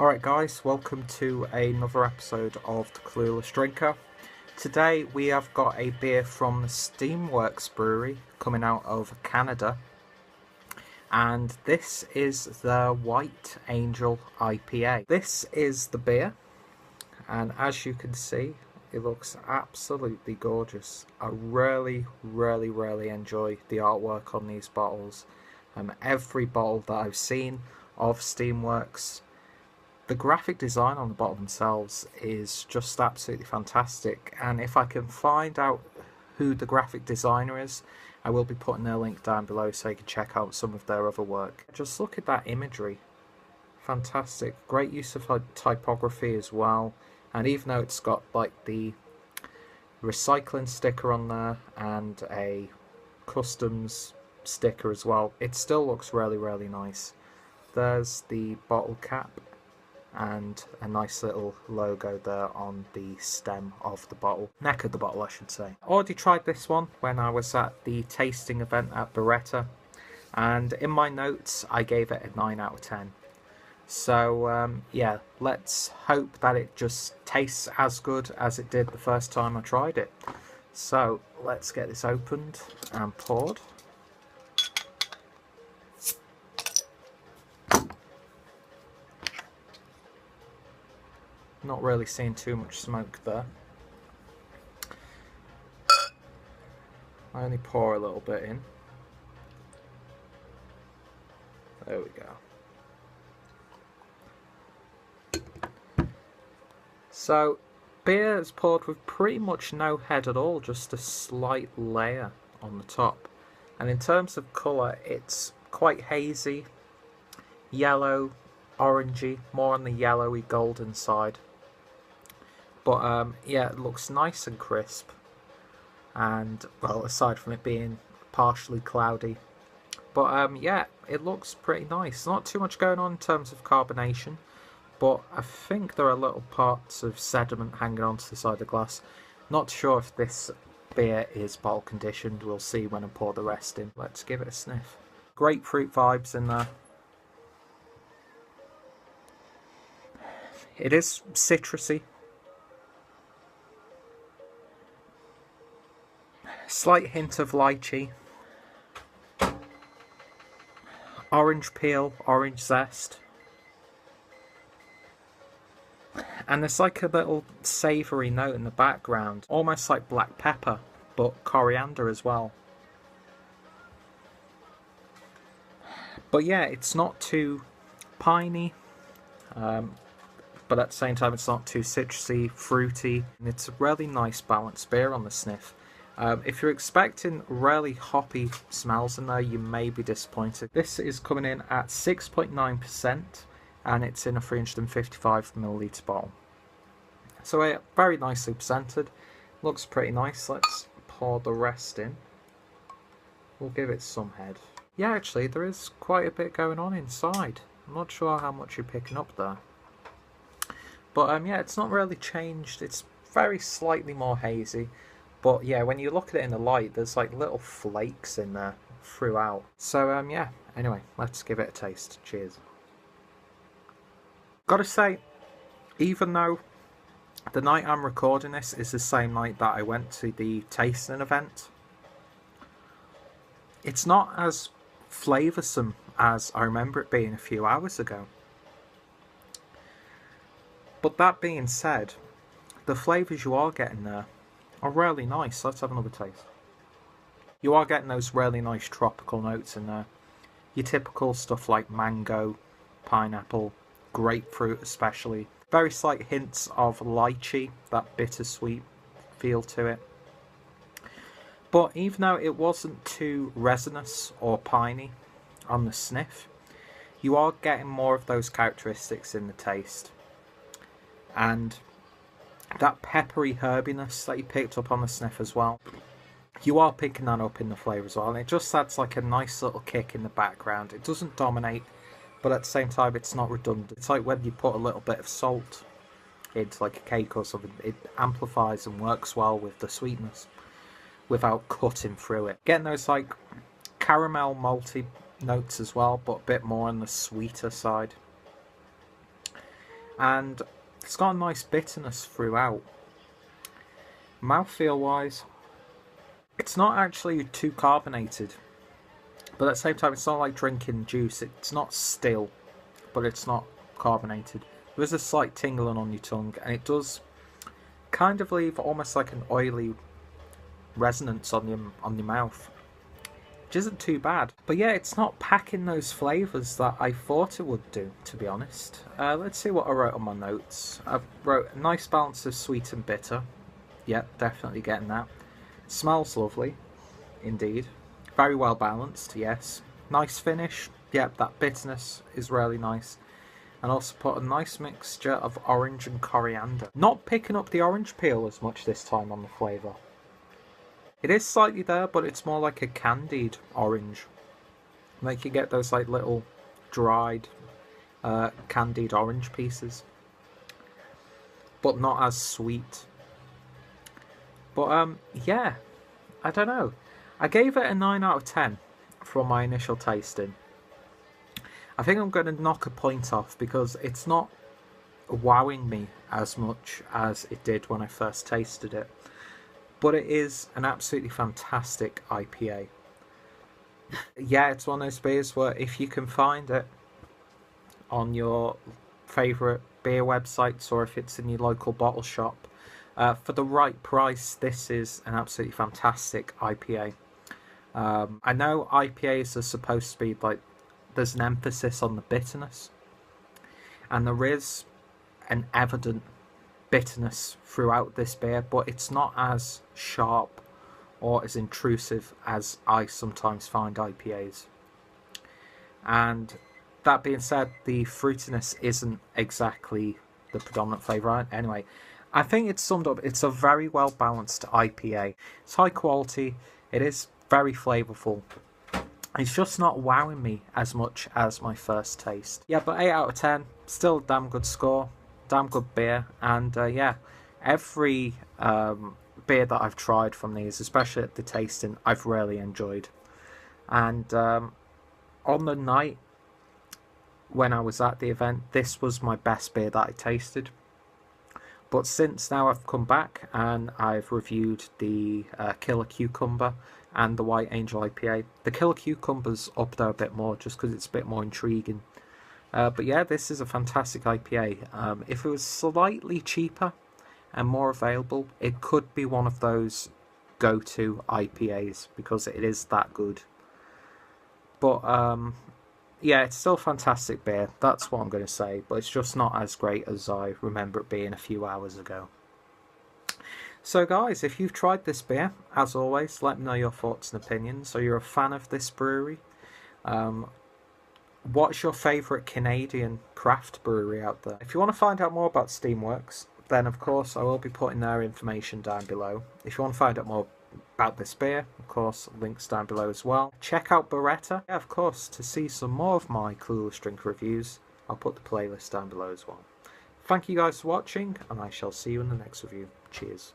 Alright guys, welcome to another episode of the Clueless Drinker. Today we have got a beer from Steamworks Brewery coming out of Canada. And this is the White Angel IPA. This is the beer, and as you can see, it looks absolutely gorgeous. I really enjoy the artwork on these bottles. Every bottle that I've seen of Steamworks, the graphic design on the bottle themselves is just absolutely fantastic, and if I can find out who the graphic designer is, I will be putting their link down below so you can check out some of their other work. Just look at that imagery. Fantastic. Great use of typography as well, and even though it's got like the recycling sticker on there and a customs sticker as well, it still looks really nice. There's the bottle cap and a nice little logo there on the stem of the bottle, neck of the bottle I should say. Already tried this one when I was at the tasting event at Birretta, and in my notes I gave it a 9 out of 10. So yeah, let's hope that it just tastes as good as it did the first time I tried it. So let's get this opened and poured. Not really seeing too much smoke there. I only pour a little bit in. There we go. So, beer is poured with pretty much no head at all, just a slight layer on the top. And in terms of colour, it's quite hazy, yellow, orangey, more on the yellowy golden side. But yeah, it looks nice and crisp, and well, aside from it being partially cloudy, but yeah, it looks pretty nice. Not too much going on in terms of carbonation, but I think there are little parts of sediment hanging onto the side of the glass. Not sure if this beer is bottle conditioned, we'll see when I pour the rest in. Let's give it a sniff. Grapefruit vibes in there. It is citrusy. Slight hint of lychee, orange peel, orange zest, and there's like a little savoury note in the background, almost like black pepper, but coriander as well. But yeah, it's not too piney, but at the same time it's not too citrusy, fruity, and it's a really nice balanced beer on the sniff. If you're expecting really hoppy smells in there, you may be disappointed. This is coming in at 6.9% and it's in a 355ml bottle. So very nicely presented, looks pretty nice. Let's pour the rest in. We'll give it some head. Yeah, actually there is quite a bit going on inside. I'm not sure how much you're picking up there. But yeah, it's not really changed. It's very slightly more hazy. But yeah, when you look at it in the light, there's like little flakes in there throughout. So yeah, anyway, let's give it a taste. Cheers. Gotta say, even though the night I'm recording this is the same night that I went to the tasting event, it's not as flavoursome as I remember it being a few hours ago. But that being said, the flavours you are getting there are really nice. Let's have another taste. You are getting those really nice tropical notes in there. Your typical stuff like mango, pineapple, grapefruit especially. Very slight hints of lychee, that bittersweet feel to it. But even though it wasn't too resinous or piney on the sniff, you are getting more of those characteristics in the taste. And that peppery herbiness that you picked up on the sniff as well, you are picking that up in the flavour as well, and it just adds like a nice little kick in the background. It doesn't dominate, but at the same time it's not redundant. It's like when you put a little bit of salt into like a cake or something, it amplifies and works well with the sweetness without cutting through it. Getting those like caramel malty notes as well, but a bit more on the sweeter side. and it's got a nice bitterness throughout. Mouthfeel wise, it's not actually too carbonated, but at the same time it's not like drinking juice. It's not still, but it's not carbonated. There is a slight tingling on your tongue, and it does kind of leave almost like an oily resonance on your mouth, which isn't too bad. But yeah, it's not packing those flavours that I thought it would do, to be honest. Let's see what I wrote on my notes. I wrote a nice balance of sweet and bitter. Yep, definitely getting that. Smells lovely, indeed. Very well balanced, yes. Nice finish. Yep, that bitterness is really nice. And also put a nice mixture of orange and coriander. Not picking up the orange peel as much this time on the flavour. It is slightly there, but it's more like a candied orange. Like you get those like little dried candied orange pieces. But not as sweet. But yeah, I don't know. I gave it a 9 out of 10 from my initial tasting. I think I'm going to knock a point off because it's not wowing me as much as it did when I first tasted it. But it is an absolutely fantastic IPA. Yeah, it's one of those beers where if you can find it on your favourite beer websites or if it's in your local bottle shop, for the right price, this is an absolutely fantastic IPA. I know IPAs are supposed to be like, there's an emphasis on the bitterness, and there is an evident bitterness throughout this beer, but it's not as sharp or as intrusive as I sometimes find IPAs. And that being said, the fruitiness isn't exactly the predominant flavour. Anyway, I think it's summed up. It's a very well balanced IPA. It's high quality. It is very flavourful. It's just not wowing me as much as my first taste. Yeah, but 8 out of 10. Still a damn good score. Damn good beer. And yeah, every beer that I've tried from these, especially at the tasting, I've really enjoyed. And on the night when I was at the event, this was my best beer that I tasted. But since now I've come back and I've reviewed the Killer Cucumber and the White Angel IPA, the Killer Cucumber's up there a bit more just because it's a bit more intriguing. But yeah, this is a fantastic IPA. If it was slightly cheaper and more available, it could be one of those go-to IPAs because it is that good. But yeah, it's still a fantastic beer. That's what I'm going to say. But it's just not as great as I remember it being a few hours ago. So guys, if you've tried this beer, as always, let me know your thoughts and opinions. So you're a fan of this brewery. What's your favourite Canadian craft brewery out there? If you want to find out more about Steamworks, then of course I will be putting their information down below. If you want to find out more about this beer, of course, links down below as well. Check out Birretta. Yeah, of course, to see some more of my Clueless drink reviews, I'll put the playlist down below as well. Thank you guys for watching, and I shall see you in the next review. Cheers.